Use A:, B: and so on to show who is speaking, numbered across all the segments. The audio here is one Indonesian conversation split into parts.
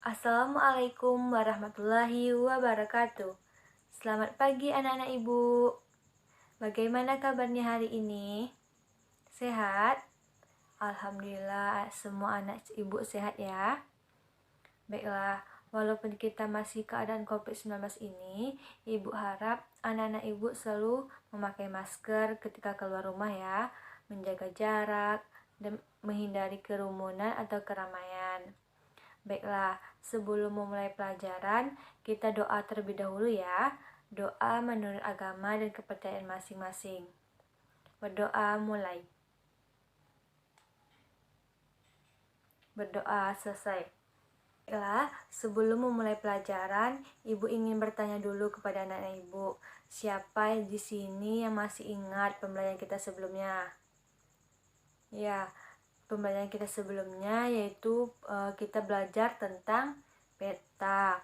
A: Assalamualaikum warahmatullahi wabarakatuh. Selamat pagi anak-anak ibu. Bagaimana kabarnya hari ini? Sehat? Alhamdulillah semua anak ibu sehat ya. Baiklah, walaupun kita masih keadaan COVID-19 ini, ibu harap anak-anak ibu selalu memakai masker ketika keluar rumah ya, menjaga jarak, dan menghindari kerumunan atau keramaian. Baiklah, sebelum memulai pelajaran, kita doa terlebih dahulu ya. Doa menurut agama dan kepercayaan masing-masing. Berdoa mulai. Berdoa selesai. Baiklah, sebelum memulai pelajaran, ibu ingin bertanya dulu kepada anak-anak ibu. Siapa di sini yang masih ingat pembelajaran kita sebelumnya? Ya, pembelajaran kita sebelumnya yaitu kita belajar tentang peta.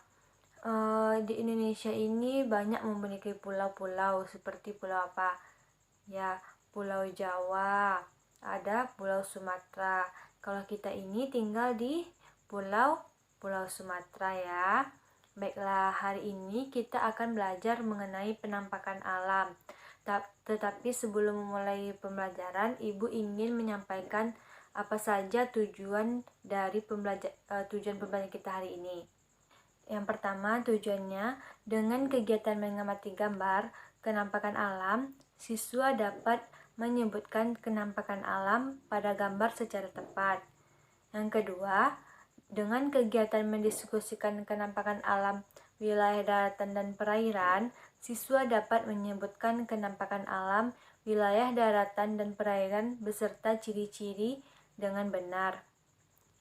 A: Di Indonesia ini banyak memiliki pulau-pulau seperti pulau apa? Ya, Pulau Jawa, ada Pulau Sumatera. Kalau kita ini tinggal di Pulau Sumatera ya. Baiklah, hari ini kita akan belajar mengenai penampakan alam. Tetapi sebelum memulai pembelajaran, Ibu ingin menyampaikan apa saja tujuan dari tujuan pembelajaran kita hari ini. Yang pertama, tujuannya dengan kegiatan mengamati gambar kenampakan alam, siswa dapat menyebutkan kenampakan alam pada gambar secara tepat. Yang kedua, dengan kegiatan mendiskusikan kenampakan alam wilayah daratan dan perairan, siswa dapat menyebutkan kenampakan alam wilayah daratan dan perairan beserta ciri-ciri dengan benar.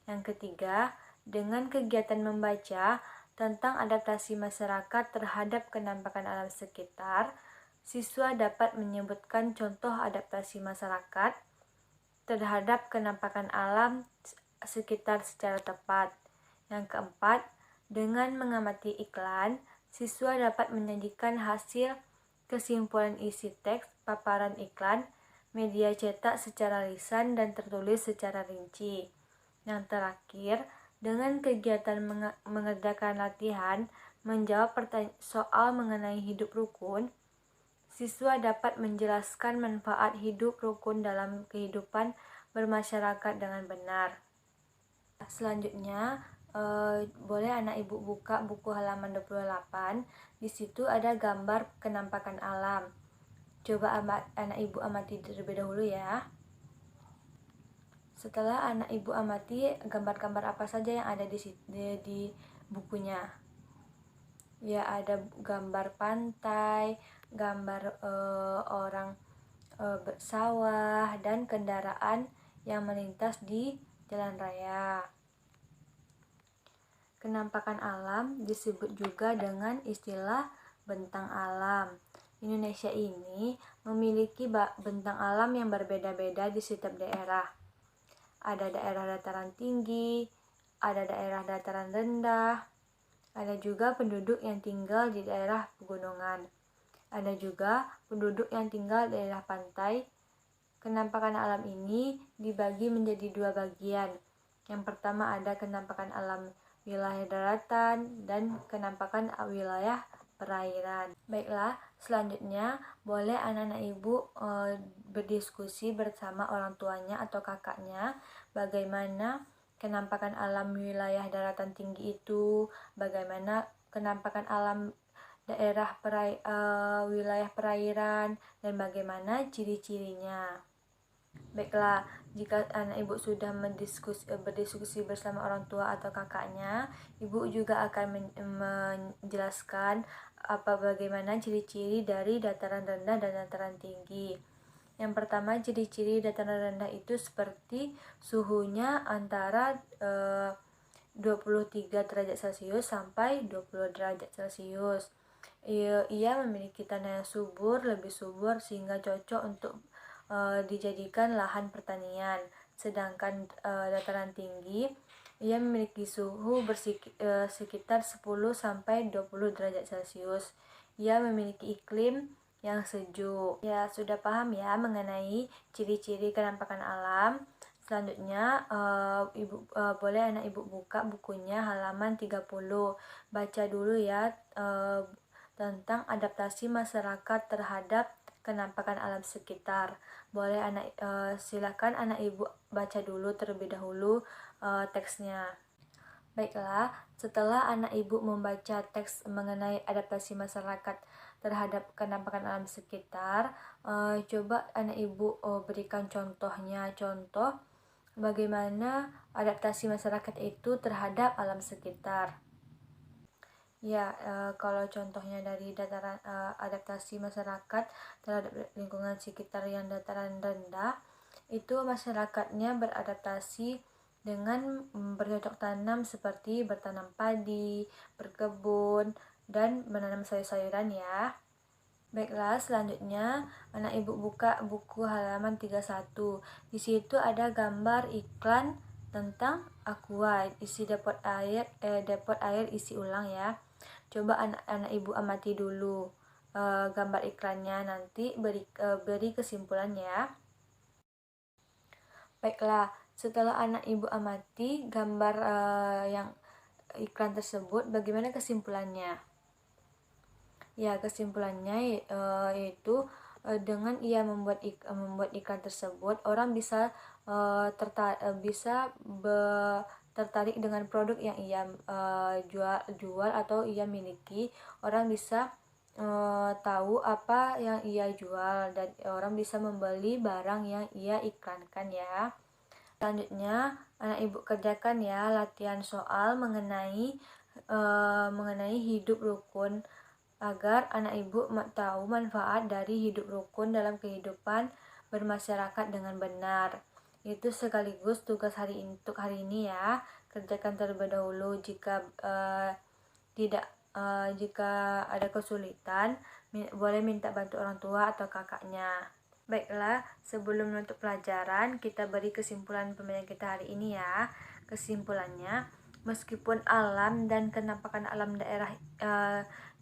A: Yang ketiga, dengan kegiatan membaca tentang adaptasi masyarakat terhadap kenampakan alam sekitar, siswa dapat menyebutkan contoh adaptasi masyarakat terhadap kenampakan alam sekitar secara tepat. Yang keempat, dengan mengamati iklan, siswa dapat menyajikan hasil kesimpulan isi teks paparan iklan, media cetak secara lisan dan tertulis secara rinci. Yang terakhir, dengan kegiatan mengerjakan latihan menjawab soal mengenai hidup rukun, siswa dapat menjelaskan manfaat hidup rukun dalam kehidupan bermasyarakat dengan benar. Selanjutnya, boleh anak ibu buka buku halaman 28. Di situ ada gambar kenampakan alam. Coba anak ibu amati terlebih dahulu ya. Setelah anak ibu amati gambar-gambar apa saja yang ada di bukunya. Ya, ada gambar pantai, gambar orang bersawah, dan kendaraan yang melintas di jalan raya. Kenampakan alam disebut juga dengan istilah bentang alam. Indonesia ini memiliki bentang alam yang berbeda-beda di setiap daerah. Ada daerah dataran tinggi, ada daerah dataran rendah, ada juga penduduk yang tinggal di daerah pegunungan. Ada juga penduduk yang tinggal di daerah pantai. Kenampakan alam ini dibagi menjadi dua bagian. Yang pertama ada kenampakan alam wilayah daratan dan kenampakan wilayah perairan. Baiklah, selanjutnya boleh anak-anak ibu berdiskusi bersama orang tuanya atau kakaknya bagaimana kenampakan alam wilayah daratan tinggi itu, bagaimana kenampakan alam daerah wilayah perairan, dan bagaimana ciri-cirinya. Baiklah, jika anak ibu sudah berdiskusi bersama orang tua atau kakaknya, ibu juga akan menjelaskan bagaimana ciri-ciri dari dataran rendah dan dataran tinggi. Yang pertama, ciri-ciri dataran rendah itu seperti suhunya antara 23 derajat Celcius sampai 20 derajat Celcius. Ia memiliki tanah yang lebih subur sehingga cocok untuk dijadikan lahan pertanian. Sedangkan dataran tinggi ia memiliki suhu sekitar 10 sampai 20 derajat Celcius. Ia memiliki iklim yang sejuk. Ya, sudah paham ya mengenai ciri-ciri kenampakan alam. Selanjutnya, boleh anak ibu buka bukunya halaman 30. Baca dulu ya tentang adaptasi masyarakat terhadap kenampakan alam sekitar. Boleh silakan anak ibu baca dulu terlebih dahulu teksnya. Baiklah, setelah anak ibu membaca teks mengenai adaptasi masyarakat terhadap kenampakan alam sekitar, coba anak ibu berikan contohnya. Contoh bagaimana adaptasi masyarakat itu terhadap alam sekitar. Ya, kalau contohnya dari adaptasi masyarakat terhadap lingkungan sekitar yang dataran rendah, itu masyarakatnya beradaptasi dengan bercocok tanam seperti bertanam padi, berkebun, dan menanam sayur-sayuran ya. Baiklah, selanjutnya anak ibu buka buku halaman 31. Di situ ada gambar iklan tentang Aqua, isi depot air isi ulang ya. Coba anak ibu amati dulu gambar iklannya, nanti beri kesimpulan ya. Baiklah, setelah anak ibu amati gambar yang iklan tersebut, bagaimana kesimpulannya? Ya, kesimpulannya yaitu dengan ia membuat iklan tersebut, orang bisa tertarik dengan produk yang ia jual atau ia miliki. Orang bisa tahu apa yang ia jual dan orang bisa membeli barang yang ia iklankan ya. Selanjutnya, anak ibu kerjakan ya latihan soal mengenai hidup rukun, agar anak ibu tahu manfaat dari hidup rukun dalam kehidupan bermasyarakat dengan benar. Itu sekaligus tugas untuk hari ini ya. Kerjakan terlebih dahulu. Jika ada kesulitan, boleh minta bantu orang tua atau kakaknya. Baiklah, sebelum menutup pelajaran, kita beri kesimpulan pembelajaran kita hari ini ya. Kesimpulannya, meskipun alam dan kenampakan alam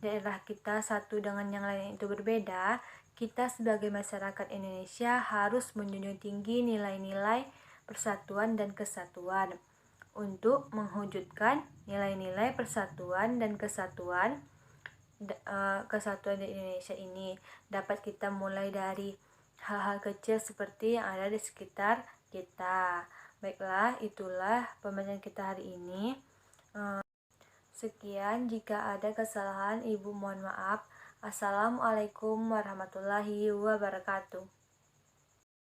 A: daerah kita satu dengan yang lain itu berbeda, kita sebagai masyarakat Indonesia harus menjunjung tinggi nilai-nilai persatuan dan kesatuan. Untuk mewujudkan nilai-nilai persatuan dan kesatuan di Indonesia ini, dapat kita mulai dari hal-hal kecil seperti yang ada di sekitar kita. Baiklah, itulah pembelajaran kita hari ini. Sekian, jika ada kesalahan, Ibu mohon maaf. Assalamualaikum warahmatullahi wabarakatuh.